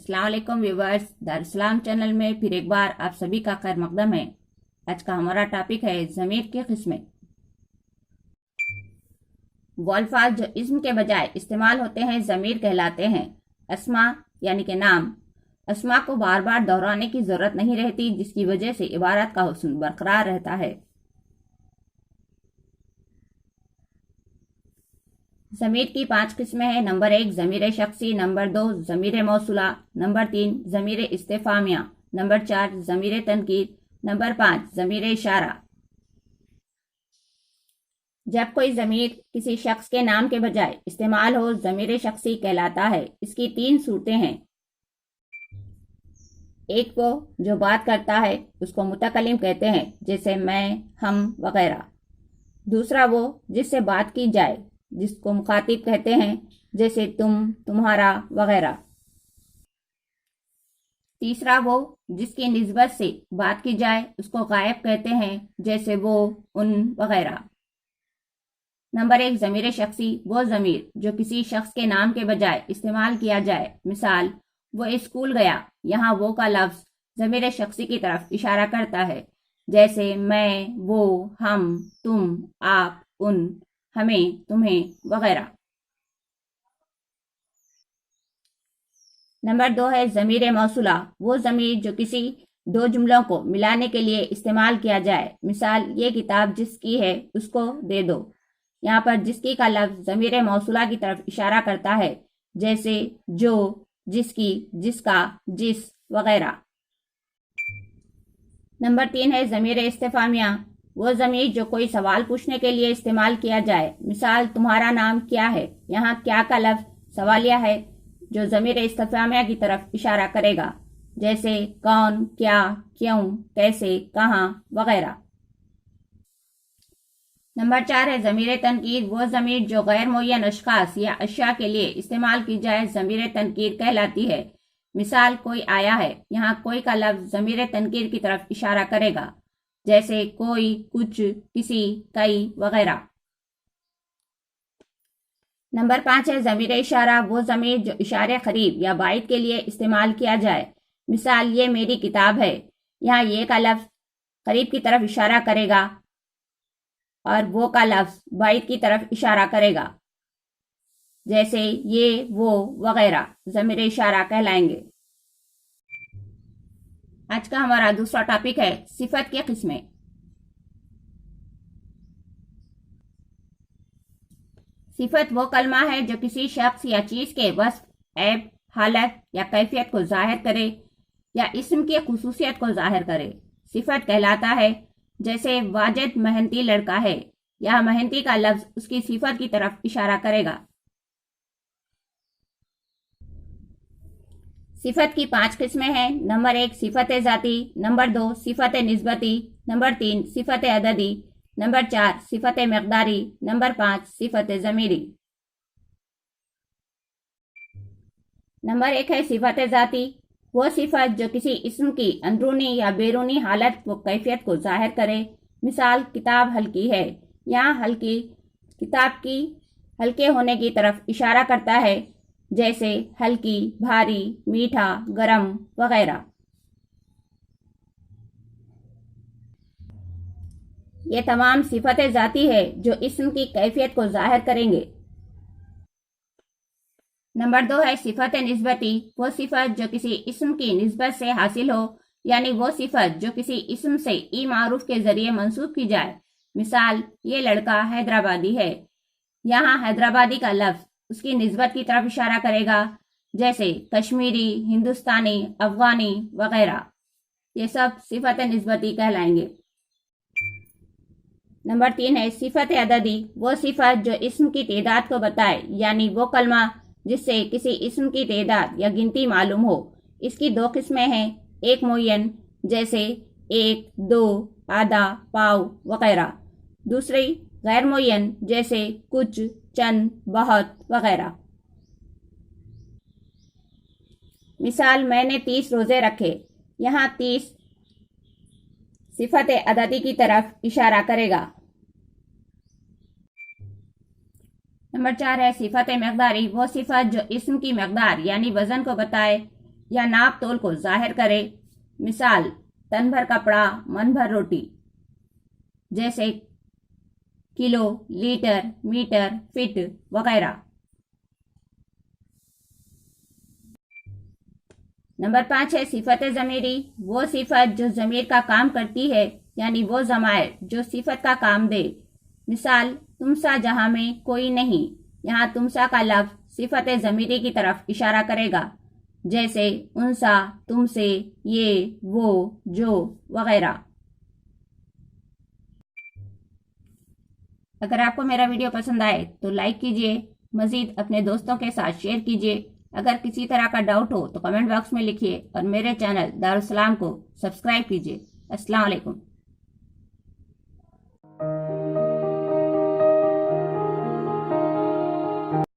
अस्सलाम वालेकुम viewers, Darussalam channel में फिर एक बार आप सभी का खैर मकदम है। आज का हमारा टॉपिक है ज़मीर की किस्में। वो अल्फाज जो इस्म के बजाय इस्तेमाल होते हैं ज़मीर कहलाते हैं। अस्मा यानी कि नाम, अस्मा को बार बार दोहराने की ज़रूरत नहीं रहती, जिसकी वजह से इबारत का हुस्न बरकरार रहता है। ज़मीर की 5 किस्में हैं। नंबर 1 ज़मीर शख्सी, नंबर 2 ज़मीर मौसूला, नंबर 3 ज़मीर इस्तिफ़ामिया, नंबर 4 ज़मीर तनकीद, नंबर 5 ज़मीर इशारा। जब कोई ज़मीर किसी शख्स के नाम के बजाय इस्तेमाल हो, ज़मीर शख्सी कहलाता है। इसकी 3 सूरतें हैं। एक वो जो बात करता है, उसको मुतकल्लिम कहते हैं, जैसे मैं, हम वगैरह। दूसरा वो जिससे बात की जाए, जिसको मुखातिब कहते हैं, जैसे तुम, तुम्हारा वगैरह। तीसरा वो जिसकी निस्बत से बात की जाए, उसको गायब कहते हैं, जैसे वो, उन वगैरह। नंबर 1 ज़मीर शख्सी, वो ज़मीर जो किसी शख्स के नाम के बजाय इस्तेमाल किया जाए। मिसाल, वो स्कूल गया, यहाँ वो का लफ्ज़ ज़मीर शख्सी की तरफ इशारा करता है, जैसे मैं, वो, हम, तुम, आप, उन, हमें, तुम्हें वगैरह। नंबर 2 है ज़मीर मौसूला, वो ज़मीर जो किसी दो जुमलों को मिलाने के लिए इस्तेमाल किया जाए। मिसाल, ये किताब जिसकी है उसको दे दो। यहाँ पर जिसकी का लफ्ज़ ज़मीर मौसूला की तरफ इशारा करता है, जैसे जो, जिसकी, जिसका, जिस वगैरह। नंबर 3 है ज़मीर इस्तिफ़ामिया, वो ज़मीर जो कोई सवाल पूछने के लिए इस्तेमाल किया जाए। मिसाल, तुम्हारा नाम क्या है, यहाँ क्या का लफ्ज़ सवालिया है, जो ज़मीर इस्तिफ़ामिया की तरफ इशारा करेगा, जैसे कौन, क्या, क्यों, कैसे, कहाँ वगैरह। नंबर 4 है ज़मीर तनकीद, वो ज़मीर जो गैर मुअय्यन अशख़ास या अशिया के लिए इस्तेमाल की जाए, ज़मीर तनकीद कहलाती है। मिसाल, कोई आया है, यहाँ कोई का लफ्ज़ ज़मीर तनकीद की तरफ इशारा करेगा, जैसे कोई, कुछ, किसी, कई वगैरह। नंबर 5 है ज़मीर इशारा, वो ज़मीर जो इशारे करीब या बाइद के लिए इस्तेमाल किया जाए। मिसाल, ये मेरी किताब है, यहाँ ये का लफ्ज़ करीब की तरफ इशारा करेगा और वो का लफ्ज़ बाइद की तरफ इशारा करेगा, जैसे ये, वो वगैरह ज़मीर इशारा कहलाएंगे। आज का हमारा दूसरा टॉपिक है सिफत की किस्में। सिफत वो कलमा है जो किसी शख्स या चीज़ के वस्फ, ऐब, हालत या कैफियत को जाहिर करे या इस्म की खुसूसियत को जाहिर करे। सिफत कहलाता है, जैसे वाजिद मेहनती लड़का है, यह मेहनती का लफ्ज़ उसकी सिफत की तरफ इशारा करेगा। सिफत की 5 किस्में हैं। नंबर 1 सिफत ज़ाती, नंबर 2 सिफत निस्बती, नंबर 3 सिफत अददी, नंबर 4 सिफत मकदारी, नंबर 5 सिफत ज़मीरी। नंबर 1 है सिफत ज़ाती, वो सिफत जो किसी इस्म की अंदरूनी या बैरूनी हालत व कैफियत को जाहिर करे। मिसाल, किताब हल्की है, यहाँ हल्की किताब की हल्के होने की तरफ इशारा करता है, जैसे हल्की, भारी, मीठा, गरम वगैरह। ये तमाम सिफतें ज़ाती है जो इस्म की कैफियत को जाहिर करेंगे। नंबर 2 है सिफत निस्बती, वो सिफत जो किसी इस्म की निस्बत से हासिल हो, यानी वो सिफत जो किसी इस्म से ई मारूफ के जरिए मंसूब की जाए। मिसाल, ये लड़का हैदराबादी है, यहाँ हैदराबादी का लफ्ज़ उसकी निस्बत की तरफ इशारा करेगा, जैसे कश्मीरी, हिंदुस्तानी, अफगानी वगैरह। ये सब सिफत निस्बती कहलाएंगे। नंबर 3 है सिफत अददी, वो सिफत जो इस्म की तादाद को बताए, यानी वो कलमा जिससे किसी इस्म की तादाद या गिनती मालूम हो। इसकी 2 किस्में हैं, एक मुअय्यन, जैसे 1, 2, आधा, पाव वगैरह। दूसरी गैर मुअय्यन, जैसे कुछ, चंद, बहुत वगैरह। मिसाल, मैंने 30 रोज़े रखे, यहाँ 30 सिफत अददी की तरफ इशारा करेगा। नंबर 4 है सिफत मकदारी, वो सिफत जो इस्म की मकदार यानी वजन को बताए। یا ناپ تول کو ظاہر کرے. مثال تن بھر کپڑا من بھر روٹی، جیسے کلو، لیٹر، میٹر، فٹ وغیرہ. نمبر 5 ہے صفت ضمیری، وہ صفت جو ضمیر کا کام کرتی ہے، یعنی وہ ضمائر جو صفت کا کام دے. مثال تمسا جہاں میں کوئی نہیں، یہاں تمسا کا لفظ صفت ضمیری کی طرف اشارہ کرے گا، جیسے انسا، تم سے، یہ، وہ، جو وغیرہ. اگر آپ کو میرا ویڈیو پسند آئے تو لائک کیجئے، مزید اپنے دوستوں کے ساتھ شیئر کیجئے. اگر کسی طرح کا ڈاؤٹ ہو تو کمنٹ باکس میں لکھیے اور میرے چینل دارالسلام کو سبسکرائب کیجئے. السلام علیکم.